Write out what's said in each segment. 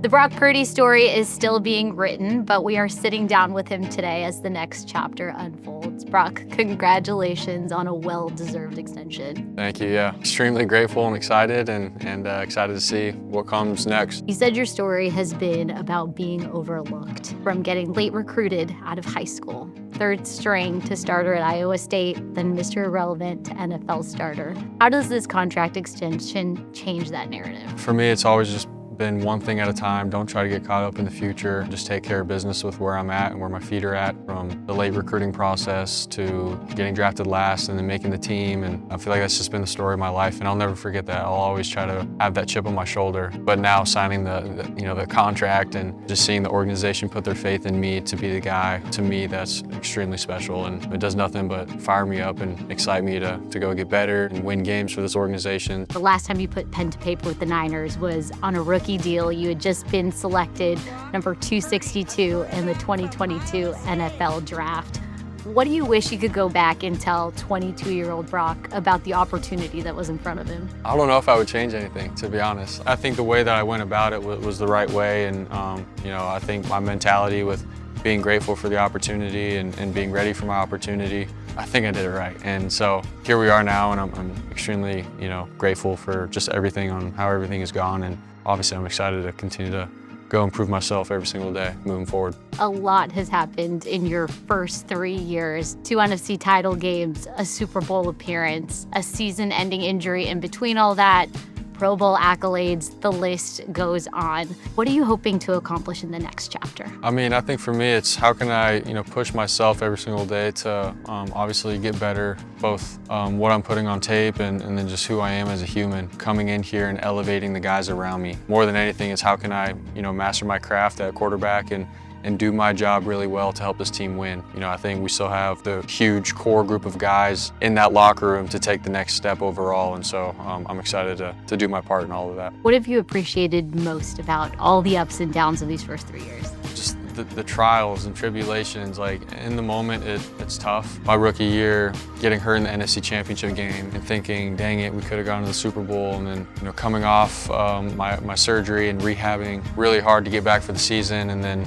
The Brock Purdy story is still being written, but we are sitting down with him today as the next chapter unfolds. Brock, congratulations on a well-deserved extension. Thank you, yeah. Extremely grateful and excited and excited to see what comes next. You said your story has been about being overlooked, from getting late recruited out of high school, third string to starter at Iowa State, then Mr. Irrelevant to NFL starter. How does this contract extension change that narrative? For me, it's always just been one thing at a time. Don't try to get caught up in the future. Just take care of business with where I'm at and where my feet are at, from the late recruiting process to getting drafted last and then making the team. And I feel like that's just been the story of my life, and I'll never forget that. I'll always try to have that chip on my shoulder. But now signing the contract and just seeing the organization put their faith in me to be the guy, to me that's extremely special, and it does nothing but fire me up and excite me to go get better and win games for this organization. The last time you put pen to paper with the Niners was on a rookie deal. You had just been selected number 262 in the 2022 NFL draft. What do you wish you could go back and tell 22-year-old Brock about the opportunity that was in front of him? I don't know if I would change anything, to be honest. I think the way that I went about it was the right way, and I think my mentality with being grateful for the opportunity and being ready for my opportunity, I think I did it right. And so here we are now, and I'm extremely grateful for just everything, on how everything has gone, and obviously I'm excited to continue to go improve myself every single day moving forward. A lot has happened in your first 3 years. 2 NFC title games, a Super Bowl appearance, a season-ending injury in between all that, Pro Bowl accolades, the list goes on. What are you hoping to accomplish in the next chapter? I mean, I think for me, it's how can I, push myself every single day to obviously get better, both what I'm putting on tape and then just who I am as a human, coming in here and elevating the guys around me. More than anything, is how can I, master my craft at quarterback and do my job really well to help this team win. I think we still have the huge core group of guys in that locker room to take the next step overall, and so I'm excited to do my part in all of that. What have you appreciated most about all the ups and downs of these first 3 years? Just the trials and tribulations. Like, in the moment, it's tough. My rookie year, getting hurt in the NFC Championship game and thinking, dang it, we could have gone to the Super Bowl, and then coming off my surgery and rehabbing really hard to get back for the season, and then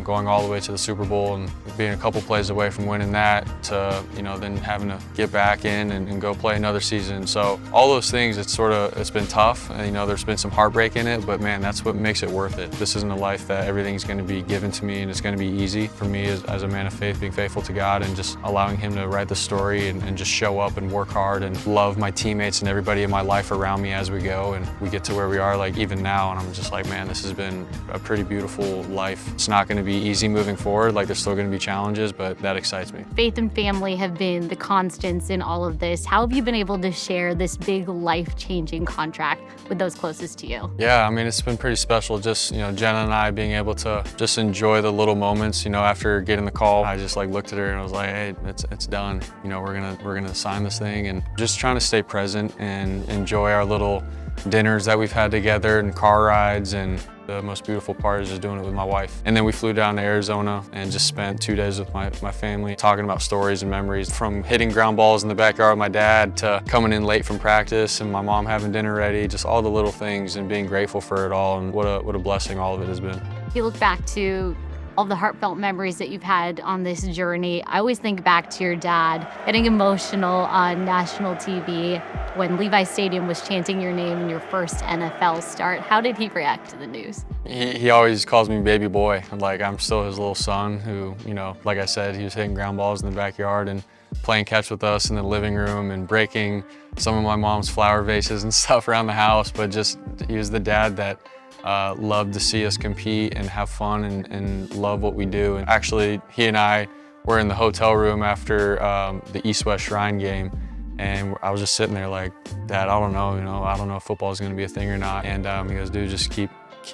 going all the way to the Super Bowl and being a couple plays away from winning that, to then having to get back in and go play another season. So all those things, it's been tough, and there's been some heartbreak in it, but man, that's what makes it worth it. This isn't a life that everything's going to be given to me and it's going to be easy. For me, as a man of faith, being faithful to God and just allowing Him to write the story and just show up and work hard and love my teammates and everybody in my life around me as we go, and we get to where we are, like even now, and I'm just like, man, this has been a pretty beautiful life. It's not going to be easy moving forward. Like, there's still going to be challenges, but that excites me. Faith and family have been the constants in all of this. How have you been able to share this big life-changing contract with those closest to you? Yeah, I mean, it's been pretty special. Just, Jenna and I being able to just enjoy the little moments. After getting the call, I just looked at her and I was like, hey, it's done. We're gonna sign this thing, and just trying to stay present and enjoy our little dinners that we've had together and car rides, and the most beautiful part is just doing it with my wife. And then we flew down to Arizona and just spent 2 days with my family, talking about stories and memories, from hitting ground balls in the backyard with my dad to coming in late from practice and my mom having dinner ready, just all the little things, and being grateful for it all, and what a blessing all of it has been. You look back to all the heartfelt memories that you've had on this journey. I always think back to your dad getting emotional on national TV when Levi Stadium was chanting your name in your first NFL start. How did he react to the news? He always calls me baby boy. Like, I'm still his little son who, like I said, he was hitting ground balls in the backyard and playing catch with us in the living room and breaking some of my mom's flower vases and stuff around the house. But just, he was the dad that loved to see us compete and have fun and love what we do. And actually, he and I were in the hotel room after the East-West Shrine game, and I was just sitting there like, Dad, I don't know, I don't know if football is going to be a thing or not. And he goes, dude, just keep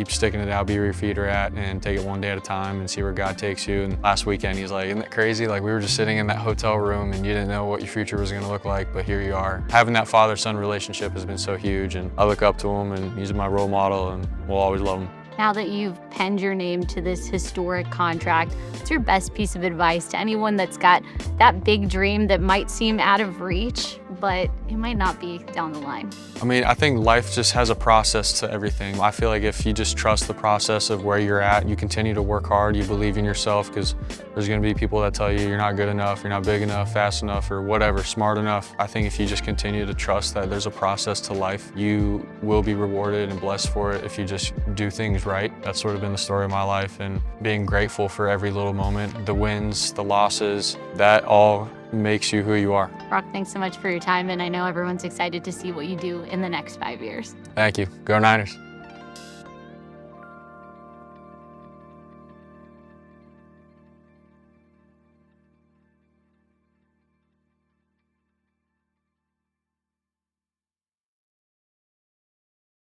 sticking it out, be where your feet are at, and take it one day at a time and see where God takes you. And last weekend, he's like, isn't that crazy? Like, we were just sitting in that hotel room and you didn't know what your future was gonna look like, but here you are. Having that father-son relationship has been so huge, and I look up to him, and he's my role model, and we'll always love him. Now that you've penned your name to this historic contract, what's your best piece of advice to anyone that's got that big dream that might seem out of reach, but it might not be down the line? I mean, I think life just has a process to everything. I feel like if you just trust the process of where you're at, you continue to work hard, you believe in yourself, because there's going to be people that tell you you're not good enough, you're not big enough, fast enough, or whatever, smart enough. I think if you just continue to trust that there's a process to life, you will be rewarded and blessed for it if you just do things right. That's sort of been the story of my life, and being grateful for every little moment, the wins, the losses, that all makes you who you are. Brock, thanks so much for your time, and I know everyone's excited to see what you do in the next 5 years. Thank you. Go Niners.